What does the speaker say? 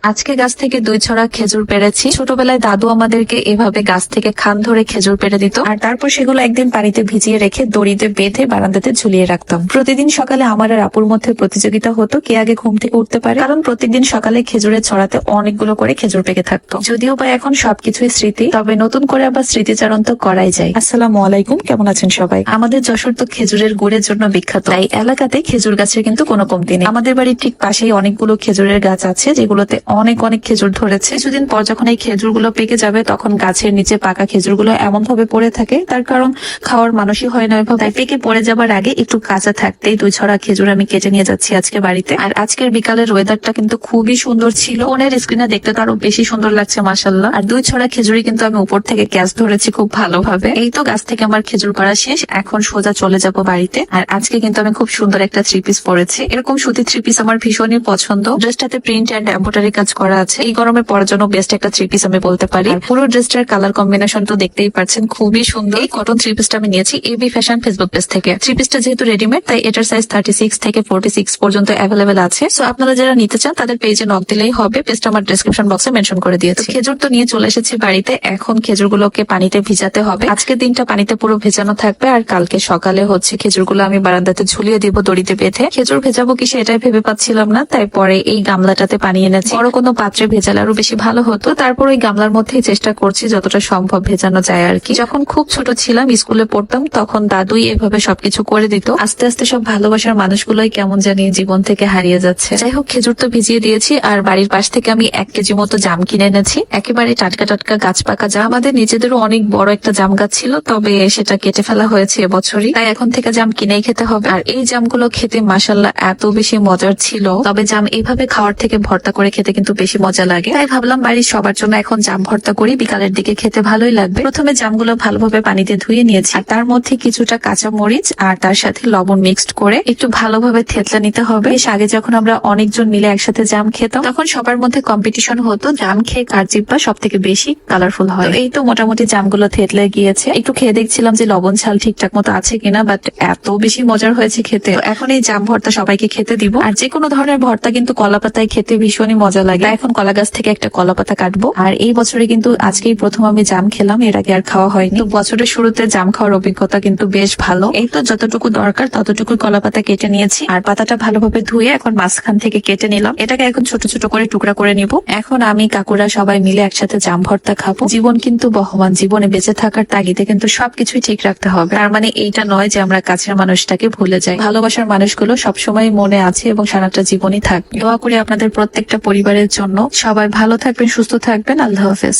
আজকে গাছ থেকে 2 ছড়া খেজুর পেড়েছি। ছোটবেলায় দাদু আমাদেরকে এভাবে গাছ থেকে খান ধরে খেজুর পেড়ে দিত, আর তারপর সেগুলো একদিন পানিতে ভিজিয়ে রেখে দড়িতে বেঁধে বারান্দাতে ঝুলিয়ে রাখতাম। প্রতিদিন সকালে আমার আর আপুর মধ্যে প্রতিযোগিতা হতো কে আগে ঘুম থেকে উঠতে পারে, কারণ প্রত্যেকদিন সকালে খেজুরের ছড়াতে অনেকগুলো করে খেজুর পেকে থাকতো। যদিও বা এখন সবকিছুই স্মৃতি, তবে নতুন করে আবার স্মৃতিচারণ তো করাই যায়। আসসালামু আলাইকুম, কেমন আছেন সবাই? আমাদের যশোর তো খেজুরের গুড়ের জন্য বিখ্যাত, তাই এলাকাতে খেজুর গাছের কিন্তু কোনো কমতি নেই। আমাদের বাড়ির ঠিক পাশেই অনেকগুলো খেজুরের গাছ আছে, যেগুলোতে অনেক অনেক খেজুর ধরেছে। কিছুদিন পর যখন এই খেজুরগুলো পেকে যাবে, তখন গাছের নিচে পাকা খেজুরগুলো এমন ভাবে পড়ে থাকে, তার কারণ খাওয়ার মানুষই হয় না এভাবে। তাই পেকে পড়ে যাবার আগে একটু কাঁচা থাকতেই 2 ছড়া খেজুর আমি কেটে নিয়ে যাচ্ছি আজকে বাড়িতে। আর আজকের বিকালের ওয়েদারটা কিন্তু খুবই সুন্দর ছিল, ফোনের স্ক্রিনে দেখতে তো আরো বেশি সুন্দর লাগছে মাশাআল্লাহ। আর 2 ছড়া খেজুরি কিন্তু আমি উপর থেকে ক্যাচ ধরেছি খুব ভালোভাবে। এই তো গাছ থেকে আমার খেজুর পাড়া শেষ, এখন সোজা চলে যাব বাড়িতে। আর আজকে কিন্তু আমি খুব সুন্দর একটা 3 পিস পরেছি। এরকম সুতি 3 পিস আমার ভীষণই পছন্দ। ড্রেসটাতে প্রিন্ট এন্ড এমব্রয়ডারি কাজ করা আছে। এই গরমে পরার জন্য বেস্ট একটা 3 পিস আমি বলতে পারি। আর পুরো ড্রেসটার কালার কম্বিনেশন তো দেখতেই পাচ্ছেন, খুবই সুন্দর। এই কটন 3 পিসটা আমি নিয়েছি এবি ফ্যাশন ফেসবুক পেজ থেকে। 3 পিসটা যেহেতু রেডিমেড, তাই এটার সাইজ 36 থেকে 46 পর্যন্ত অ্যাভেলেবেল আছে। সো আপনারা যারা নিতে চান তাদের পেজে নক দিলেই হবে। পেজটা আমার ডেসক্রিপশন বক্সে মেনশন করে দিয়েছি। খেজুর তো নিয়ে চলে এসেছি বাড়িতে। এখন খেজুরগুলোকে পানিতে ভিজাতে হবে। আজকের দিনটা পানিতে পুরো ভেজানো থাকবে, আর কালকে সকালে হচ্ছে খেজুরগুলো আমি বারান্দাতে ঝুলিয়ে দিব দড়িতে বেঁধে। খেজুর ভেজাবো কিসে এটাই ভেবে পাচ্ছিলাম না, তাই পরে এই গামলাটাতে পানি এনেছি। বড় কোনো পাত্রে ভেজালে আরো বেশি ভালো হতো। তারপর ওই গামলার মধ্যেই চেষ্টা করছি যতটা সম্ভব ভেজানো যায় আর কি। যখন খুব ছোট ছিলাম, স্কুলে পড়তাম, তখন দাদুই এভাবে সবকিছু করে দিত। আস্তে আস্তে সব ভালোবাসার মানুষগুলোই কেমন জানি জীবন থেকে হারিয়ে যাচ্ছে। যাই হোক, খেজুর তো ভিজিয়ে দিয়েছি। আর বাড়ির পাশ থেকে আমি 1 কেজি মতো জাম কিনে এনেছি, একেবারে টাটকা টাটকা গাছ পাকা জাম। আমাদের নিজেদেরও অনেক বড় একটা জাম গাছ ছিল, তবে সেটা কেটে ফেলা হয়েছে এবছরই, তাই এখন থেকে জাম কিনেই খেতে হবে। আর এই জামগুলো খেতে মাশাআল্লাহ এত বেশি মজার ছিল। তবে জাম এইভাবে খাওয়ার থেকে ভর্তা করে খেতে কিন্তু বেশি মজা লাগে, তাই ভাবলাম বাড়ির সবার জন্য এখন জাম ভর্তা করি, বিকালের দিকে খেতে ভালোই লাগবে। প্রথমে জামগুলো ভালোভাবে পানিতে ধুয়ে নিয়েছি, আর তার মধ্যে কিছুটা কাঁচা মরিচ আর তার সাথে লবণ মিক্সড করে একটু ভালোভাবে থেতলা নিতে হবে। বেশ আগে যখন আমরা অনেকজন মিলে একসাথে জাম খেতাম, তখন সবার মধ্যে কম্পিটিশন হতো জাম খেয়ে কার জিহ্বা সব থেকে বেশি কালারফুল হয়। এই তো মোটামুটি জামগুলো থেতলে গিয়েছে। একটু খেয়ে দেখছিলাম যে লবণ ঝাল ঠিকঠাক মতো আছে কিনা, বাট এত বেশি মজার হয়েছে খেতে। এখন এই জাম ভর্তা সবাইকে খেতে দিব। আর যে কোনো ধরনের ভর্তা কিন্তু কলা পাতায় খেতে ভীষণই মজা লাগে। এখন কলা গাছ থেকে একটা কলা পাতা কাটবো। আর এই বছরে কিন্তু আজকেই প্রথম আমি জাম খেলাম, এর আগে আর খাওয়া হয়নি। তো বছরের শুরুতে জাম খাওয়ার অভিজ্ঞতা কিন্তু বেশ ভালো। এই তো যতটুকু দরকার ততটুকু কলা পাতা কেটে নিয়েছি, আর পাতাটা ভালোভাবে ধুয়ে এখন মাঝখান থেকে কেটে নিলাম। এটাকে এখন ছোট ছোট করে টুকরা করে নিব। এখন আমি কাকুরা সবাই মিলে একসাথে জাম ভর্তা খাবো। জীবন কিন্তু বহমান, জীবনে বেঁচে থাকার তাগিদে কিন্তু সবকিছুই ঠিক রাখতে হবে। তার মানে এইটা নয় যে আমরা কাছের মানুষটাকে ভুলে যাই। ভালোবাসার মানুষগুলো সবসময় মনে আছে এবং সারাটা জীবনই থাকবে। দোয়া করি আপনাদের প্রত্যেকটা পরিবারের জন্য। সবাই ভালো থাকবেন, সুস্থ থাকবেন। আল্লাহ হাফেজ।